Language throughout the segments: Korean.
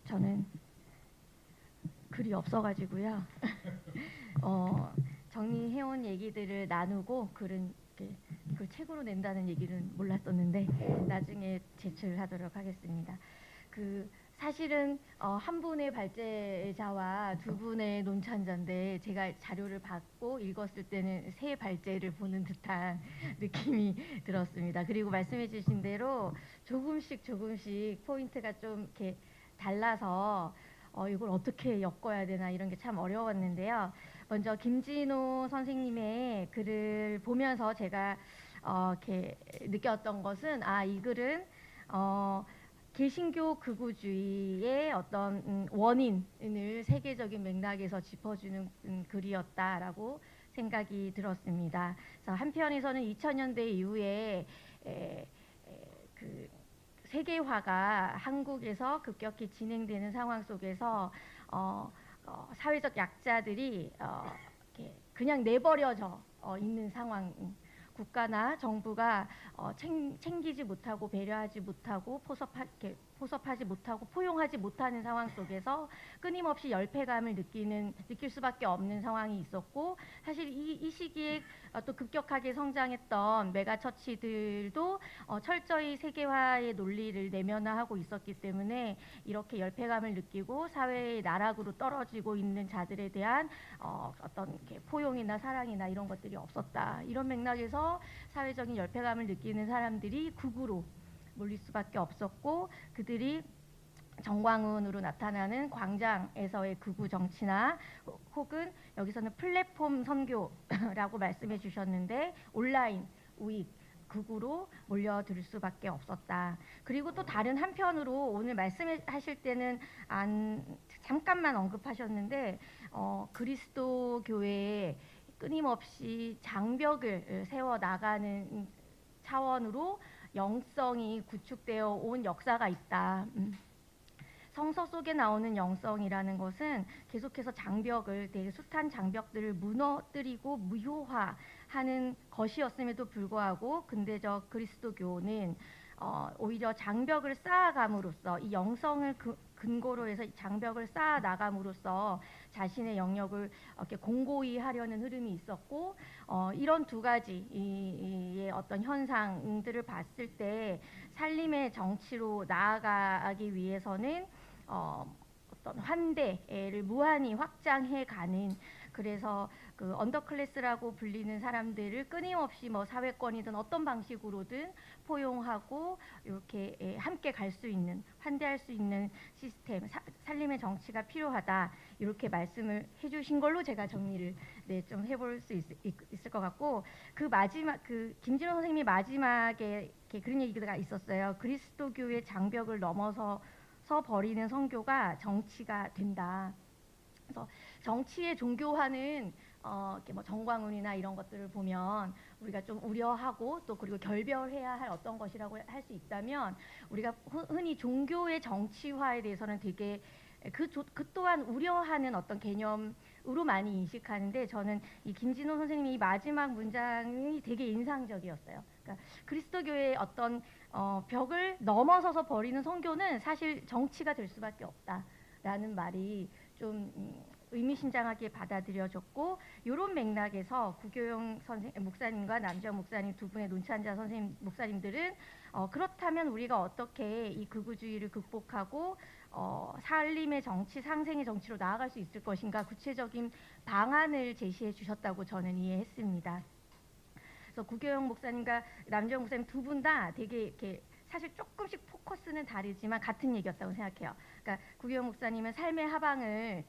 저는 글이 없어가지고요. 정리해온 얘기들을 나누고 글은 그걸 책으로 낸다는 얘기는 몰랐었는데 나중에 제출하도록 하겠습니다. 사실은 한 분의 발제자와 두 분의 논찬자인데 제가 자료를 받고 읽었을 때는 세 발제를 보는 듯한 느낌이 들었습니다. 그리고 말씀해 주신 대로 조금씩 포인트가 좀 이렇게 달라서 이걸 어떻게 엮어야 되나 이런 게 참 어려웠는데요. 먼저 김진호 선생님의 글을 보면서 제가 이렇게 느꼈던 것은 이 글은 개신교 극우주의의 어떤 원인을 세계적인 맥락에서 짚어주는 글이었다라고 생각이 들었습니다. 그래서 한편에서는 2000년대 이후에 그 세계화가 한국에서 급격히 진행되는 상황 속에서 사회적 약자들이 그냥 내버려져 있는 상황, 국가나 정부가 챙기지 못하고 배려하지 못하고 포섭하지 못하고 포용하지 못하는 상황 속에서 끊임없이 열패감을 느낄 수밖에 없는 상황이 있었고, 사실 이 시기에 또 급격하게 성장했던 메가처치들도 철저히 세계화의 논리를 내면화하고 있었기 때문에 이렇게 열패감을 느끼고 사회의 나락으로 떨어지고 있는 자들에 대한 어떤 포용이나 사랑이나 이런 것들이 없었다. 이런 맥락에서 사회적인 열패감을 느끼는 사람들이 극우로 몰릴 수밖에 없었고, 그들이 정광훈으로 나타나는 광장에서의 극우 정치나 혹은 여기서는 플랫폼 선교라고 말씀해 주셨는데 온라인 우익 극우로 몰려들 수밖에 없었다. 그리고 또 다른 한편으로 오늘 말씀하실 때는 잠깐만 언급하셨는데 그리스도 교회에 끊임없이 장벽을 세워 나가는 차원으로 영성이 구축되어 온 역사가 있다. 성서 속에 나오는 영성이라는 것은 계속해서 되게 숱한 장벽들을 무너뜨리고 무효화하는 것이었음에도 불구하고 근대적 그리스도교는 오히려 장벽을 쌓아감으로써 이 영성을 근거로 해서 장벽을 쌓아 나감으로써 자신의 영역을 이렇게 공고히 하려는 흐름이 있었고, 이런 두 가지의 어떤 현상들을 봤을 때 살림의 정치로 나아가기 위해서는 어떤 환대를 무한히 확장해가는, 그래서 그 언더클래스라고 불리는 사람들을 끊임없이 사회권이든 어떤 방식으로든 포용하고 이렇게 함께 갈 수 있는, 환대할 수 있는 시스템, 살림의 정치가 필요하다, 이렇게 말씀을 해주신 걸로 제가 정리를 좀 해볼 수 있을 것 같고, 김진호 선생님이 마지막에 그런 얘기가 있었어요. 그리스도교의 장벽을 넘어서 버리는 선교가 정치가 된다. 그래서 정치의 종교화는 이렇게 정광훈이나 이런 것들을 보면 우리가 좀 우려하고 또 그리고 결별해야 할 어떤 것이라고 할 수 있다면, 우리가 흔히 종교의 정치화에 대해서는 되게 그 또한 우려하는 어떤 개념으로 많이 인식하는데, 저는 이 김진호 선생님이 이 마지막 문장이 되게 인상적이었어요. 그러니까 그리스도교의 어떤 벽을 넘어서서 버리는 선교는 사실 정치가 될 수밖에 없다라는 말이 좀 의미심장하게 받아들여졌고, 이런 맥락에서 구교용 목사님과 남정 목사님 두 분의 논찬자 선생님 목사님들은 그렇다면 우리가 어떻게 이 극우주의를 극복하고 살림의 정치, 상생의 정치로 나아갈 수 있을 것인가, 구체적인 방안을 제시해 주셨다고 저는 이해했습니다. 그래서 구교용 목사님과 남정 목사님 두 분 다 되게 이렇게 사실 조금씩 포커스는 다르지만 같은 얘기였다고 생각해요. 그러니까 구교용 목사님은 삶의 하방을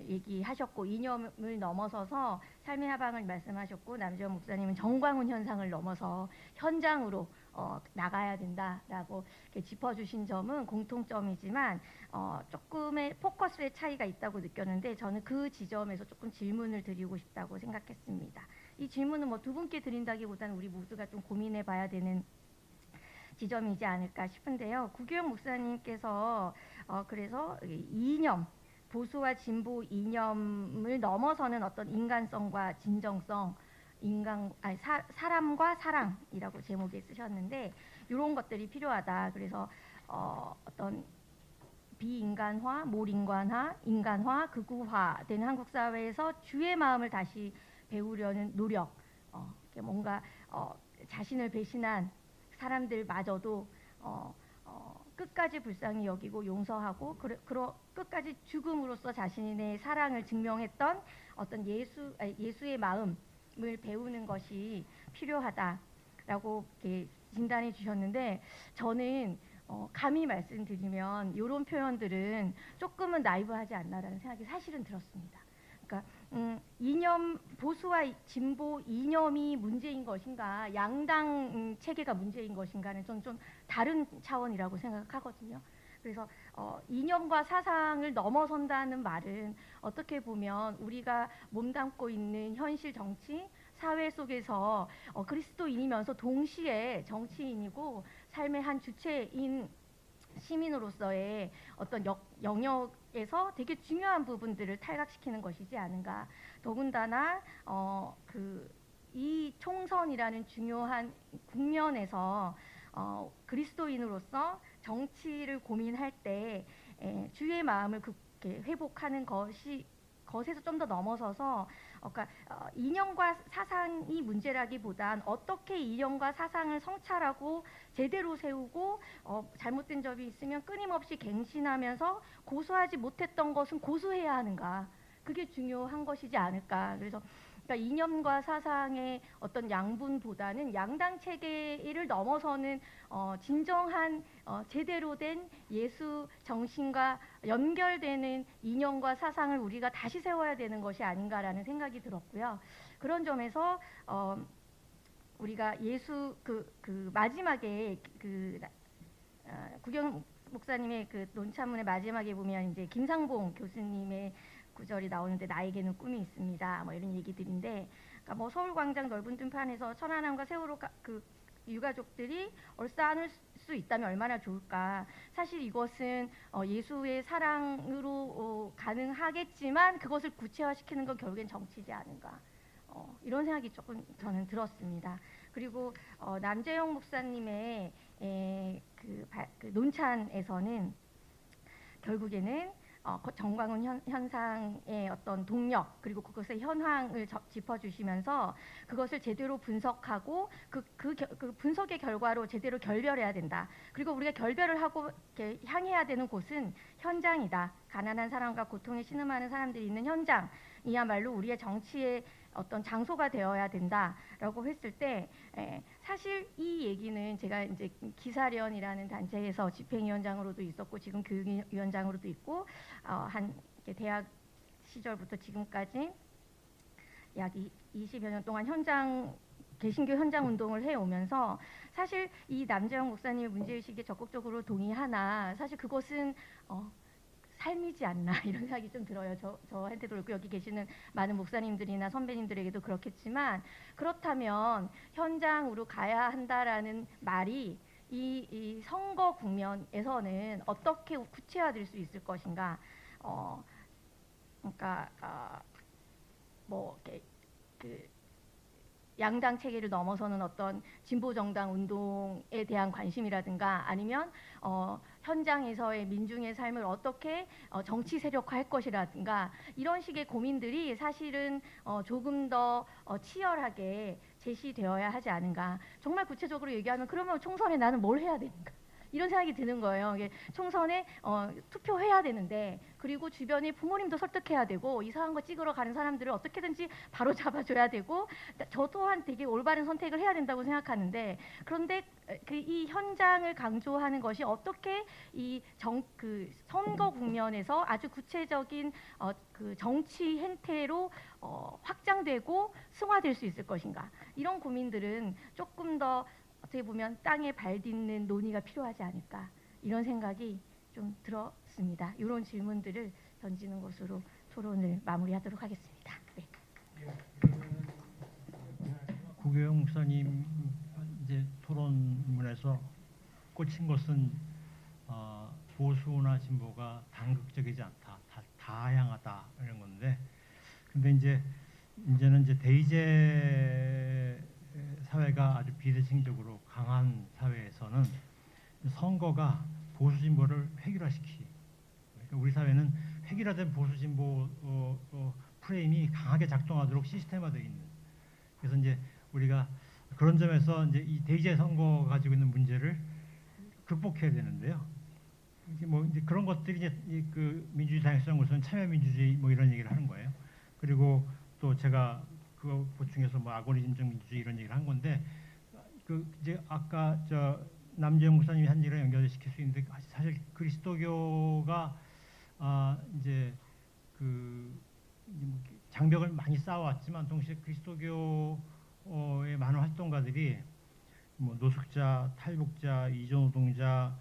얘기하셨고 이념을 넘어서서 삶의 하방을 말씀하셨고, 남정 목사님은 정광훈 현상을 넘어서 현장으로 나가야 된다라고 짚어주신 점은 공통점이지만 조금의 포커스의 차이가 있다고 느꼈는데, 저는 그 지점에서 조금 질문을 드리고 싶다고 생각했습니다. 이 질문은 두 분께 드린다기보다는 우리 모두가 좀 고민해 봐야 되는 지점이지 않을까 싶은데요. 구교영 목사님께서 그래서 이념, 보수와 진보 이념을 넘어서는 어떤 인간성과 진정성, 사람과 사랑이라고 제목에 쓰셨는데, 이런 것들이 필요하다. 그래서 어떤 비인간화, 몰인간화, 인간화, 극우화된 한국 사회에서 주의 마음을 다시 배우려는 노력, 이렇게 뭔가 자신을 배신한 사람들마저도 끝까지 불쌍히 여기고 용서하고 끝까지 죽음으로써 자신의 사랑을 증명했던 어떤 예수의 마음을 배우는 것이 필요하다라고 이렇게 진단해 주셨는데, 저는 감히 말씀드리면 이런 표현들은 조금은 나이브하지 않나라는 생각이 사실은 들었습니다. 그러니까 이념, 보수와 진보 이념이 문제인 것인가, 양당 체계가 문제인 것인가는 저는 좀 다른 차원이라고 생각하거든요. 그래서 이념과 사상을 넘어선다는 말은 어떻게 보면 우리가 몸담고 있는 현실 정치, 사회 속에서 그리스도인이면서 동시에 정치인이고 삶의 한 주체인 시민으로서의 어떤 영역에서 되게 중요한 부분들을 탈각시키는 것이지 않은가. 더군다나 이 총선이라는 중요한 국면에서 그리스도인으로서 정치를 고민할 때 주의 마음을 회복하는 것에서 좀 더 넘어서서 그러니까 이념과 사상이 문제라기보단 어떻게 이념과 사상을 성찰하고 제대로 세우고 잘못된 점이 있으면 끊임없이 갱신하면서 고수하지 못했던 것은 고수해야 하는가, 그게 중요한 것이지 않을까. 그래서 그러니까 이념과 사상의 어떤 양분보다는 양당 체계를 넘어서는 진정한 제대로 된 예수 정신과 연결되는 이념과 사상을 우리가 다시 세워야 되는 것이 아닌가라는 생각이 들었고요. 그런 점에서 우리가 예수 마지막에 구경 목사님의 그 논차문의 마지막에 보면 이제 김상봉 교수님의 구절이 나오는데, 나에게는 꿈이 있습니다, 뭐 이런 얘기들인데, 그러니까 뭐 서울광장 넓은 tum판에서 천안함과 세월호 유가족들이 얼싸안을 수 있다면 얼마나 좋을까. 사실 이것은 예수의 사랑으로 가능하겠지만 그것을 구체화시키는 건 결국엔 정치지 않은가. 이런 생각이 조금 저는 들었습니다. 그리고 남재영 목사님의 그 논찬에서는 결국에는 정광훈 현상의 어떤 동력, 그리고 그것의 현황을 짚어주시면서 그것을 제대로 분석하고 그 분석의 결과로 제대로 결별해야 된다. 그리고 우리가 결별을 하고 이렇게 향해야 되는 곳은 현장이다. 가난한 사람과 고통에 신음하는 사람들이 있는 현장이야말로 우리의 정치의 어떤 장소가 되어야 된다라고 했을 때, 사실 이 얘기는 제가 이제 기사련이라는 단체에서 집행위원장으로도 있었고 지금 교육위원장으로도 있고 한 대학 시절부터 지금까지 약 20여 년 동안 개신교 현장 운동을 해오면서 사실 이 남재영 목사님의 문제의식에 적극적으로 동의하나, 사실 그것은 삶이지 않나 이런 생각이 좀 들어요. 저한테도 그렇고 여기 계시는 많은 목사님들이나 선배님들에게도 그렇겠지만, 그렇다면 현장으로 가야 한다라는 말이 이 선거 국면에서는 어떻게 구체화될 수 있을 것인가. 그러니까 뭐 이렇게 양당 체계를 넘어서는 어떤 진보 정당 운동에 대한 관심이라든가, 아니면 현장에서의 민중의 삶을 어떻게 정치 세력화할 것이라든가, 이런 식의 고민들이 사실은 조금 더 치열하게 제시되어야 하지 않은가. 정말 구체적으로 얘기하면 그러면 총선에 나는 뭘 해야 되는가, 이런 생각이 드는 거예요. 이게 총선에 투표해야 되는데, 그리고 주변에 부모님도 설득해야 되고, 이상한 거 찍으러 가는 사람들을 어떻게든지 바로 잡아줘야 되고, 저 또한 되게 올바른 선택을 해야 된다고 생각하는데, 그런데 이 현장을 강조하는 것이 어떻게 그 선거 국면에서 아주 구체적인 그 정치 행태로 확장되고 승화될 수 있을 것인가. 이런 고민들은 조금 더 어떻게 보면 땅에 발 딛는 논의가 필요하지 않을까, 이런 생각이 좀 들었습니다. 이런 질문들을 던지는 것으로 토론을 마무리하도록 하겠습니다. 네. 구교영 목사님 이제 토론문에서 꽂힌 것은 보수나 진보가 단극적이지 않다, 다양하다 이런 건데, 근데 이제는 대의제 사회가 아주 비대칭적으로 강한 사회에서는 선거가 보수 진보를 획일화시키는 획일화된 보수 진보 프레임이 강하게 작동하도록 시스템화되어 있는. 그래서 이제 우리가 그런 점에서 이제 이 대의제 선거가 가지고 있는 문제를 극복해야 되는데요. 이제 뭐 이제 그런 것들이 이제 그 민주주의 다양성으로서는 참여민주주의 뭐 이런 얘기를 하는 거예요. 그리고 또 제가 그거 보충해서 뭐 아고리즘적 민주주의 이런 얘기를 한 건데 그 이제 아까 저 남재영 목사님이 한 얘기랑 연결시킬 수 있는데 사실 그리스도교가 이제 그 장벽을 많이 쌓아왔지만 동시에 그리스도교의 많은 활동가들이 뭐 노숙자, 탈북자, 이주노동자,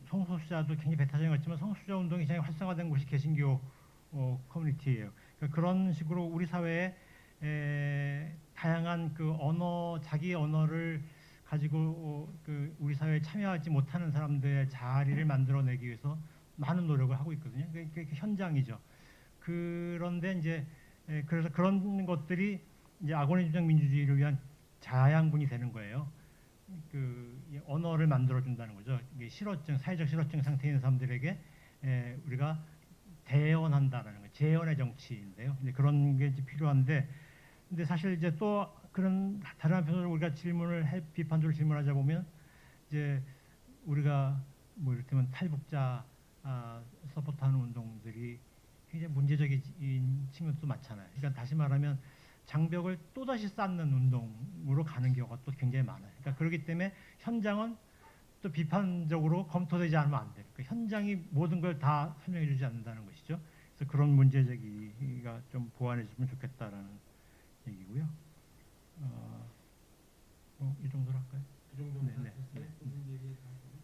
성소수자도 굉장히 배타적이었지만 성소수자 운동이 굉장히 활성화된 곳이 개신교 커뮤니티예요. 그러니까 그런 식으로 우리 사회에 다양한 그 언어, 자기 언어를 가지고 그 우리 사회에 참여하지 못하는 사람들의 자리를 만들어내기 위해서 많은 노력을 하고 있거든요. 그게 현장이죠. 그런데 이제 그래서 그런 것들이 이제 아고니즘적 민주주의를 위한 자양분이 되는 거예요. 그 언어를 만들어 준다는 거죠. 이게 실어증, 사회적 실어증 상태에 있는 사람들에게 우리가 대언한다라는 거, 재언의 정치인데요. 근데 그런 게 이제 필요한데, 근데 사실 이제 또 그런 다른 한편으로 우리가 비판적으로 질문하자 보면 이제 우리가 뭐 이를테면 탈북자 서포트하는 운동들이 굉장히 문제적인 측면도 많잖아요. 그러니까 다시 말하면 장벽을 또다시 쌓는 운동으로 가는 경우가 또 굉장히 많아요. 그러니까 그렇기 때문에 현장은 또 비판적으로 검토되지 않으면 안 돼요. 그러니까 현장이 모든 걸 다 설명해 주지 않는다는 것이죠. 그래서 그런 문제 제기가 좀 보완해주면 좋겠다라는 얘기고요. 이 정도로 할까요? 그 정도면 네, 네, 네. 무슨 얘기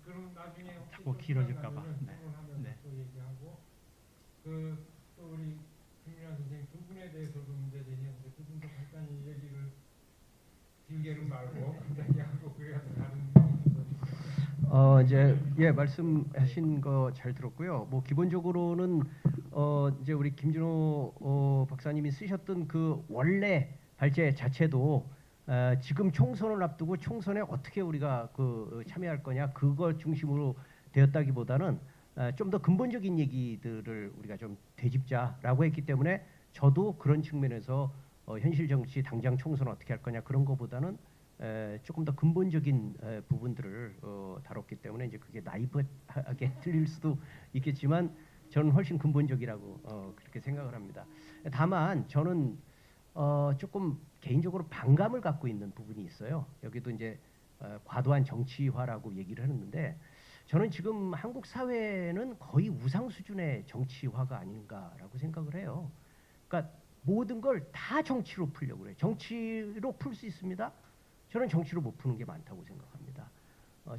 그럼 나중에 혹시 자꾸 또 길어질까 봐. 시간 네. 나면은 네. 또 얘기하고 또 우리 김민환 선생님 두 분에 대해서도 문제되니 한데 두 분도 간단히 얘기를 길게는 말고 간단히 하고 그래야 다른 이제 말씀하신 거 잘 들었고요. 뭐 기본적으로는 이제 우리 김준호 박사님이 쓰셨던 그 원래 발제 자체도 지금 총선을 앞두고 총선에 어떻게 우리가 참여할 거냐 그걸 중심으로 되었다기보다는 좀 더 근본적인 얘기들을 우리가 좀 되짚자라고 했기 때문에 저도 그런 측면에서 현실 정치 당장 총선 어떻게 할 거냐 그런 거보다는 조금 더 근본적인 부분들을 다뤘기 때문에 이제 그게 나이브하게 들릴 수도 있겠지만 저는 훨씬 근본적이라고 그렇게 생각을 합니다. 다만 저는 조금 개인적으로 반감을 갖고 있는 부분이 있어요. 여기도 이제 과도한 정치화라고 얘기를 했는데 저는 지금 한국 사회는 거의 우상 수준의 정치화가 아닌가라고 생각을 해요. 그러니까 모든 걸 다 정치로 풀려고 그래요. 정치로 풀 수 있습니다. 저는 정치로 못 푸는 게 많다고 생각합니다.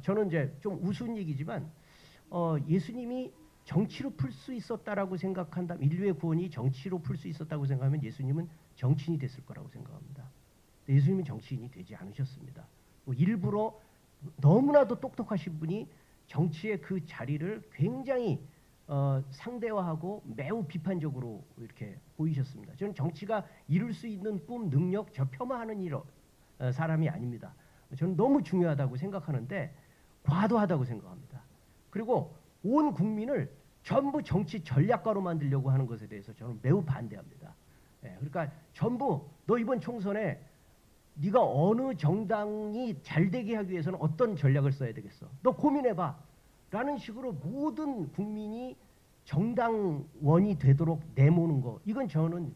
저는 이제 좀 우스운 얘기지만 예수님이 정치로 풀 수 있었다라고 생각한다면 인류의 구원이 정치로 풀 수 있었다고 생각하면 예수님은 정치인이 됐을 거라고 생각합니다. 예수님은 정치인이 되지 않으셨습니다. 뭐 일부러 너무나도 똑똑하신 분이 정치의 그 자리를 굉장히 상대화하고 매우 비판적으로 이렇게 보이셨습니다. 저는 정치가 이룰 수 있는 꿈, 능력, 저 폄하하는 사람이 아닙니다. 저는 너무 중요하다고 생각하는데 과도하다고 생각합니다. 그리고 온 국민을 전부 정치 전략가로 만들려고 하는 것에 대해서 저는 매우 반대합니다. 그러니까 전부 너 이번 총선에 네가 어느 정당이 잘 되게 하기 위해서는 어떤 전략을 써야 되겠어? 너 고민해봐. 라는 식으로 모든 국민이 정당원이 되도록 내모는 거 이건 저는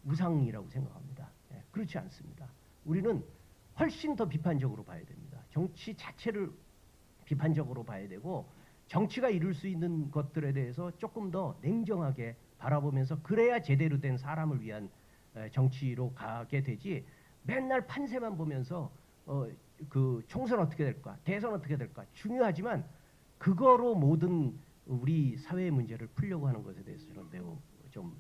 우상이라고 생각합니다. 그렇지 않습니다. 우리는 훨씬 더 비판적으로 봐야 됩니다. 정치 자체를 비판적으로 봐야 되고 정치가 이룰 수 있는 것들에 대해서 조금 더 냉정하게 바라보면서 그래야 제대로 된 사람을 위한 정치로 가게 되지 맨날 판세만 보면서 그 총선 어떻게 될까 대선 어떻게 될까 중요하지만 그거로 모든 우리 사회의 문제를 풀려고 하는 것에 대해서 저는 매우 좀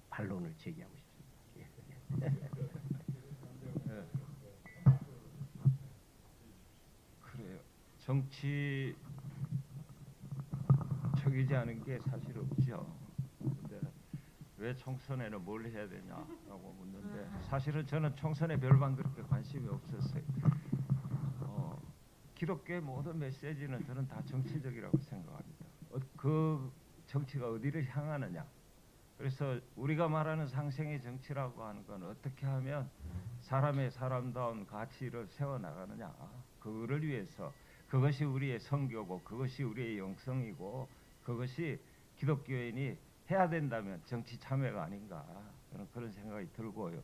반론을 제기하고 싶습니다. 그래요. 정치적이지 않은 게 사실 없죠. 근데 왜 총선에는 뭘 해야 되냐라고 묻는데 사실은 저는 총선에 별반 그렇게 관심이 없었어요. 기독교의 모든 메시지는 저는 다 정치적이라고 생각합니다. 그 정치가 어디를 향하느냐. 그래서 우리가 말하는 상생의 정치라고 하는 건 어떻게 하면 사람의 사람다운 가치를 세워나가느냐. 그거를 위해서 그것이 우리의 선교고 그것이 우리의 영성이고 그것이 기독교인이 해야 된다면 정치 참여가 아닌가. 저는 그런 생각이 들고요.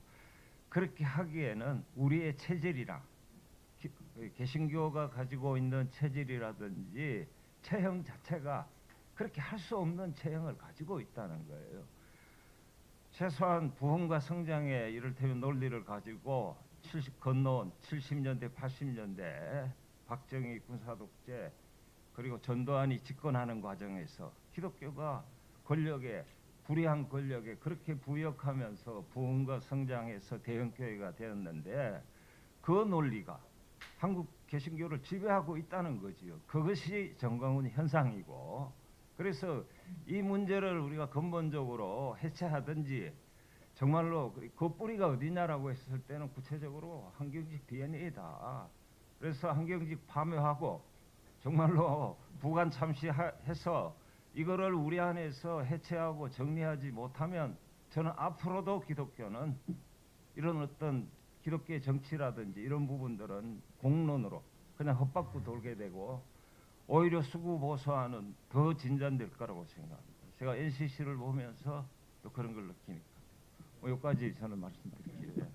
그렇게 하기에는 우리의 체질이랑 개신교가 가지고 있는 체질이라든지 체형 자체가 그렇게 할 수 없는 체형을 가지고 있다는 거예요. 최소한 부흥과 성장의 이를테면 논리를 가지고 건너온 70년대 80년대 박정희 군사독재 그리고 전두환이 집권하는 과정에서 기독교가 권력에 불의한 권력에 그렇게 부역하면서 부흥과 성장해서 대형교회가 되었는데 그 논리가 한국 개신교를 지배하고 있다는 거지요. 그것이 정광훈 현상이고 그래서 이 문제를 우리가 근본적으로 해체하든지 정말로 그 뿌리가 어디냐라고 했을 때는 구체적으로 한경직 DNA다. 그래서 한경직 파묘하고 정말로 부관 참시해서 이거를 우리 안에서 해체하고 정리하지 못하면 저는 앞으로도 기독교는 이런 어떤 기독교의 정치라든지 이런 부분들은 공론으로 그냥 헛바퀴 돌게 되고 오히려 수구보수하는 더 진전될 거라고 생각합니다. 제가 NCC를 보면서 또 그런 걸 느끼니까 여기까지 저는 말씀드릴게요.